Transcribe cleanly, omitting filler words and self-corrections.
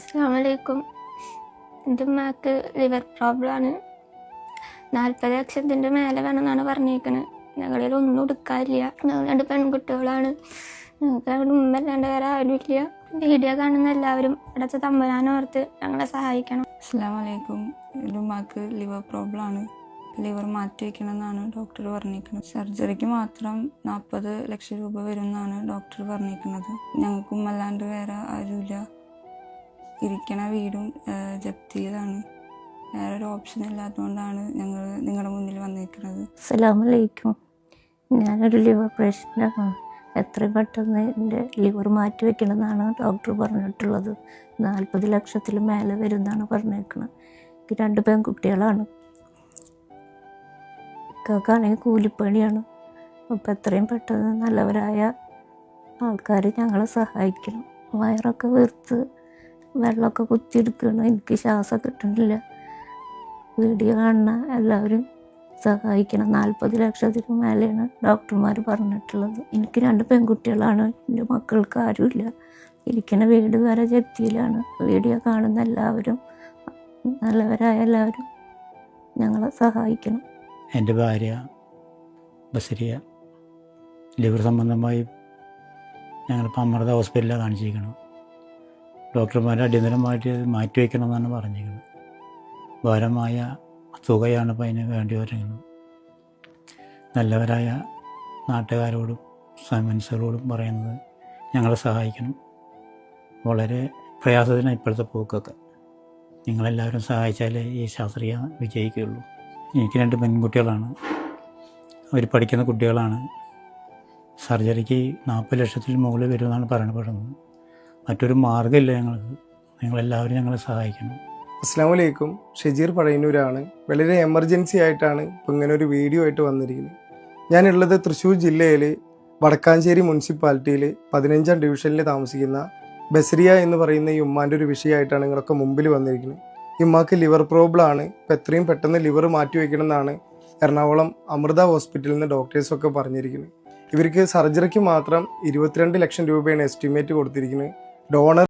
അസ്സലാമലൈക്കും. എൻ്റെ ഉമ്മാക്ക് ലിവർ പ്രോബ്ലമാണ്. 40 ലക്ഷത്തിൻ്റെ മേലെ വേണമെന്നാണ് പറഞ്ഞേക്കണത്. ഞങ്ങളിൽ ഒന്നും എടുക്കാറില്ല. ഞങ്ങൾ 2 പെൺകുട്ടികളാണ്. ഞങ്ങൾക്ക് അവിടെ ഉമ്മല്ലാണ്ട് വേറെ ആരുമില്ല. വീഡിയോ കാണുന്ന എല്ലാവരും അടച്ച തമ്പുരാനോർത്ത് ഞങ്ങളെ സഹായിക്കണം. അസ്സലാമലൈക്കും. എൻ്റെ ഉമ്മാക്ക് ലിവർ പ്രോബ്ലമാണ്. ലിവർ മാറ്റി വയ്ക്കണമെന്നാണ് ഡോക്ടർ പറഞ്ഞിരിക്കുന്നത്. സർജറിക്ക് മാത്രം 40 ലക്ഷം രൂപ വരുമെന്നാണ് ഡോക്ടർ പറഞ്ഞിരിക്കുന്നത്. ഞങ്ങൾക്ക് ഉമ്മല്ലാണ്ട് വേറെ ആരുമില്ല. ഇരിക്കണ വീടും ജപ്തി ചെയ്താണ്. വേറെ ഒരു ഓപ്ഷൻ ഇല്ലാത്തതുകൊണ്ടാണ് ഞങ്ങൾ നിങ്ങളുടെ മുന്നിൽ വന്നിരിക്കുന്നത്. അസ്സലാമലൈക്കും. ഞാനൊരു ലിവർ പേഷ്യൻ്റാണ്. എത്രയും പെട്ടെന്ന് എൻ്റെ ലിവർ മാറ്റി വയ്ക്കണമെന്നാണ് ഡോക്ടർ പറഞ്ഞിട്ടുള്ളത്. 40 ലക്ഷത്തിൽ മേലെ വരുമെന്നാണ് പറഞ്ഞേക്കുന്നത്. എനിക്ക് 2 പെൺകുട്ടികളാണ്. ഇക്കാണെങ്കിൽ കൂലിപ്പണിയാണ്. അപ്പോൾ എത്രയും പെട്ടെന്ന് നല്ലവരായ ആൾക്കാർ ഞങ്ങളെ സഹായിക്കണം. വയറൊക്കെ വീർത്ത് വെള്ളമൊക്കെ കുത്തിയെടുക്കണം. എനിക്ക് ശ്വാസം കിട്ടണില്ല. വീഡിയോ കാണുന്ന എല്ലാവരും സഹായിക്കണം. 40 ലക്ഷത്തിന് മേലെയാണ് ഡോക്ടർമാർ പറഞ്ഞിട്ടുള്ളത്. എനിക്ക് 2 പെൺകുട്ടികളാണ്. എൻ്റെ മക്കൾക്ക് ആരുമില്ല. ഇരിക്കുന്ന വീട് വരെ ജപ്തിയിലാണ്. വീഡിയോ കാണുന്ന എല്ലാവരും നല്ലവരായ എല്ലാവരും ഞങ്ങളെ സഹായിക്കണം. എൻ്റെ ഭാര്യ ബസരിയ ലിവർ സംബന്ധമായി ഞങ്ങളിപ്പോൾ അമൃത ഹോസ്പിറ്റലിലാണ് കാണിച്ചിരിക്കണം. ഡോക്ടർമാർ അടിയന്തരമായിട്ട് മാറ്റിവെക്കണമെന്നാണ് പറഞ്ഞിരിക്കുന്നത്. ഭാരമായ തുകയാണ് ഇപ്പോൾ അതിന് വേണ്ടി വരുന്നത്. നല്ലവരായ നാട്ടുകാരോടും മനുഷ്യരോടും പറയുന്നത് ഞങ്ങളെ സഹായിക്കണം. വളരെ പ്രയാസത്തിന് ഇപ്പോഴത്തെ പോക്കൊക്കെ നിങ്ങളെല്ലാവരും സഹായിച്ചാലേ ഈ ശാസ്ത്രീയ വിജയിക്കുകയുള്ളൂ. എനിക്ക് 2 പെൺകുട്ടികളാണ്. അവർ പഠിക്കുന്ന കുട്ടികളാണ്. സർജറിക്ക് 40 ലക്ഷത്തിൽ മുകളിൽ വരുമെന്നാണ് പറയപ്പെടുന്നത്. മറ്റൊരു മാർഗ്ഗമില്ല ഞങ്ങൾക്ക്. നിങ്ങളെല്ലാവരും ഞങ്ങളെ സഹായിക്കണം. അസ്സലാമലൈക്കും. ഷജീർ പഴയന്നൂരാണ്. വളരെ എമർജൻസി ആയിട്ടാണ് ഇപ്പോൾ ഇങ്ങനെ ഒരു വീഡിയോ ആയിട്ട് വന്നിരിക്കുന്നത്. ഞാനുള്ളത് തൃശ്ശൂർ ജില്ലയിൽ വടക്കാഞ്ചേരി മുനിസിപ്പാലിറ്റിയിൽ 15ാം ഡിവിഷനിൽ താമസിക്കുന്ന ബസരിയ എന്ന് പറയുന്ന ഈ ഉമ്മാൻ്റെ ഒരു വിഷയമായിട്ടാണ് നിങ്ങളൊക്കെ മുമ്പിൽ വന്നിരിക്കുന്നത്. ഈ ഉമ്മാക്ക് ലിവർ പ്രോബ്ലം ആണ്. ഇപ്പോൾ എത്രയും പെട്ടെന്ന് ലിവർ മാറ്റി വയ്ക്കണം എന്നാണ് എറണാകുളം അമൃത ഹോസ്പിറ്റലിൽ നിന്ന് ഡോക്ടേഴ്സൊക്കെ പറഞ്ഞിരിക്കുന്നത്. ഇവർക്ക് സർജറിക്ക് മാത്രം 22 ലക്ഷം രൂപയാണ് എസ്റ്റിമേറ്റ് കൊടുത്തിരിക്കുന്നത്. ഡോണർ